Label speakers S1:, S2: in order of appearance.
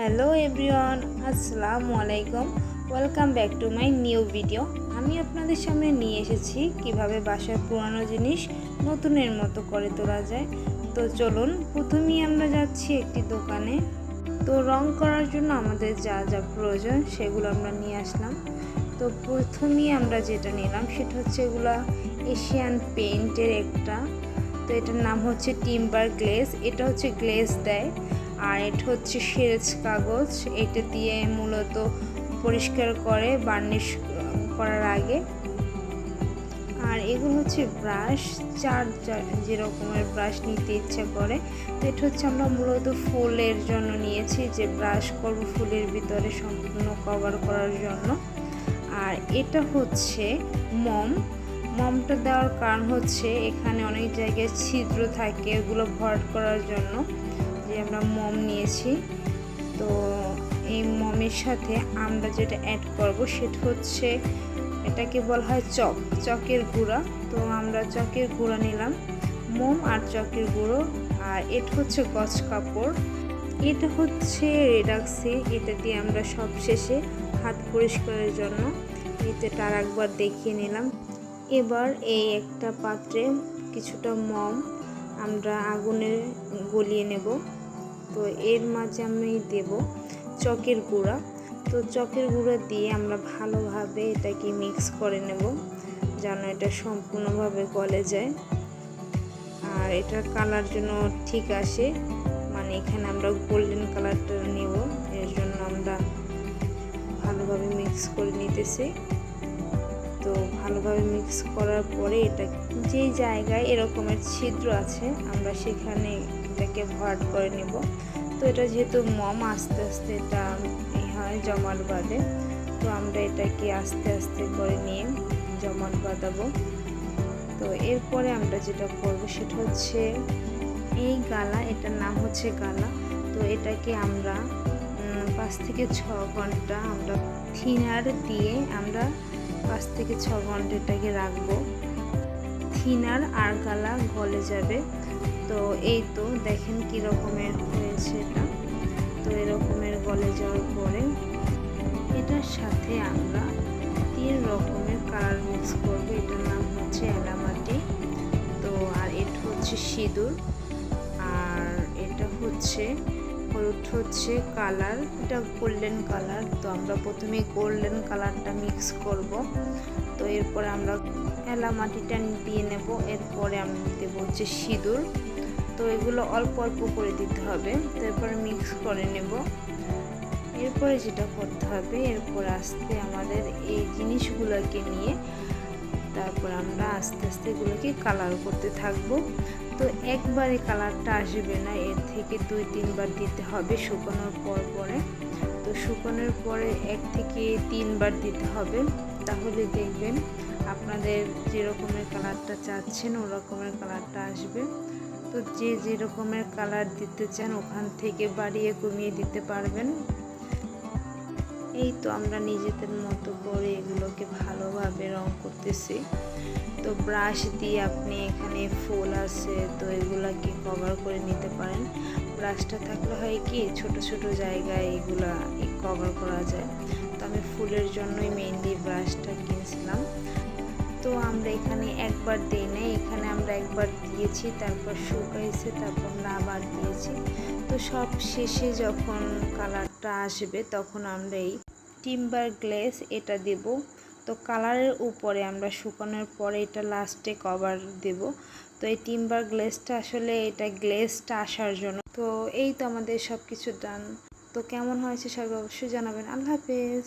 S1: Hello everyone, আসসালামু আলাইকুম। Welcome back to my new video. আমি আপনাদের সামনে নিয়ে এসেছি কিভাবে বাসার পুরানো জিনিস নতুনের মতো করে তোলা যায়। তো চলুন, প্রথমেই আমরা যাচ্ছি একটি দোকানে। তো রং করার জন্য আমাদের যা যা প্রয়োজন সেগুলো আমরা নিয়ে আসলাম। তো প্রথমেই আমরা যেটা নিলাম সেটা হচ্ছে এগুলা এশিয়ান পেইন্টের একটা। তো এটার নাম হচ্ছে টিম্বার গ্লেজ। এটা হচ্ছে গ্লেজ দেয়, আর এটা হচ্ছে সেরেজ কাগজ। এটা দিয়ে মূলত পরিষ্কার করে বার্নিশ করার আগে। আর এগুলো হচ্ছে ব্রাশ, চার যে রকমের ব্রাশ নিতে ইচ্ছা করে। তো এটা হচ্ছে আমরা মূলত ফুলের জন্য নিয়েছি, যে ব্রাশ করব ফুলের ভিতরে সম্পূর্ণ কভার করার জন্য। আর এটা হচ্ছে মমটা দেওয়ার কারণ হচ্ছে এখানে অনেক জায়গায় ছিদ্র থাকে, এগুলো ভরাট করার জন্য যে আমরা মম নিয়েছি। তো এই মমের সাথে আমরা যেটা অ্যাড করব সেটা হচ্ছে, এটাকে বলা হয় চকের গুঁড়া। তো আমরা চকের গুঁড়া নিলাম, মোম আর চকের গুঁড়ো। আর এটা হচ্ছে গজ কাপড়, এটা হচ্ছে রেডাক্সে। এটা দিয়ে আমরা সব শেষে হাত পরিষ্কারের জন্য এটা আর একবার দেখিয়ে নিলাম। এবার এই একটা পাত্রে কিছুটা মম আমরা আগুনে গলিয়ে নেব। তো এর মাঝে আমি দেব চকের গুঁড়া। তো চকের গুঁড়া দিয়ে আমরা ভালোভাবে এটাকে মিক্স করে নেব যেন এটা সম্পূর্ণভাবে গলে যায় আর এটার কালার জন্য ঠিক আসে। মানে এখানে আমরা গোল্ডেন কালারটা নেব, এর জন্য আমরা ভালোভাবে মিক্স করে নিতেছি। তো ভালোভাবে মিক্স করার পরে এটা যে জায়গায় এরকমের ছিদ্র আছে আমরা সেখানে এটাকে ভরাট করে নেব। তো এটা যেহেতু মম, আস্তে আস্তে এটা হয় জমাট বাঁধে। তো আমরা এটাকে আস্তে আস্তে করে নিয়ে জমাট বাঁধাবো। তো এরপরে আমরা যেটা করব সেটা হচ্ছে এই গালা, এটার নাম হচ্ছে গালা। তো এটাকে আমরা 5 থেকে 6 ঘন্টা আমরা থিনার দিয়ে আমরা 5 থেকে 6 ঘন্টা এটাকে রাখবো। থিনার আর গালা গলে যাবে। তো এই তো দেখেন কি রকমের হয়েছে এটা। তো এরকমের গলে যাওয়ার পরে এটার সাথে আমরা 3 রকমের কালার মিক্স করবো। এটার নাম হচ্ছে এলামাটি। তো আর এটা হচ্ছে সিঁদুর, আর এটা হচ্ছে হলুদ হচ্ছে কালার, এটা গোল্ডেন কালার। তো আমরা প্রথমে গোল্ডেন কালারটা মিক্স করব। তো এরপরে আমরা এলামাটিটা দিয়ে নেব। এরপরে আমরা দেব হচ্ছে সিঁদুর। তো এগুলো অল্প অল্প করে দিতে হবে। তো এরপরে মিক্স করে নেব। এরপরে যেটা করতে হবে, এরপর আস্তে আমাদের এই জিনিসগুলোকে নিয়ে তারপর আমরা আস্তে আস্তে এগুলোকে কালার করতে থাকবো। তো একবারে কালারটা আসবে না, এর থেকে 2-3 বার দিতে হবে শুকানোর পরে। তো শুকানোর পরে 1 থেকে 3 বার দিতে হবে, তাহলে দেখবেন আপনাদের যে রকমের কালারটা চাচ্ছেন ও রকমের কালারটা আসবে। তো যে রকমের কালার দিতে চান ওখান থেকে বাড়িয়ে কমিয়ে দিতে পারবেন। এই তো আমরা নিজেদের মতো করে এগুলোকে ভালোভাবে রং করতেছি। তো ব্রাশ দিয়ে আপনি এখানে ফুল আছে তো এগুলাকে কভার করে নিতে পারেন। ব্রাশটা থাকলে হয় কি ছোট ছোট জায়গায় এগুলা কভার করা যায়। তো আমি ফুলের জন্যই মেইনলি ব্রাশটা কিনছিলাম। তো আমরা এখানে একবার দিই নাই, এখানে আমরা একবার দিয়েছি, তারপর শুকাইছে, তারপর আমরা আবার দিয়েছি। তো সব শেষে যখন কালারটা আসবে তখন আমরা এই টিম্বার গ্লেজ এটা দেব। তো কালারের উপরে আমরা শুকানোর পরে এটা লাস্টে কভার দেব। তো এই টিম্বার গ্লেজটা আসলে এটা গ্লেজটা আসার জন্য। তো এই তো আমাদের সব কিছু ডান। তো কেমন হয়েছে সবাই অবশ্যই জানাবেন। আল্লাহ হাফেজ।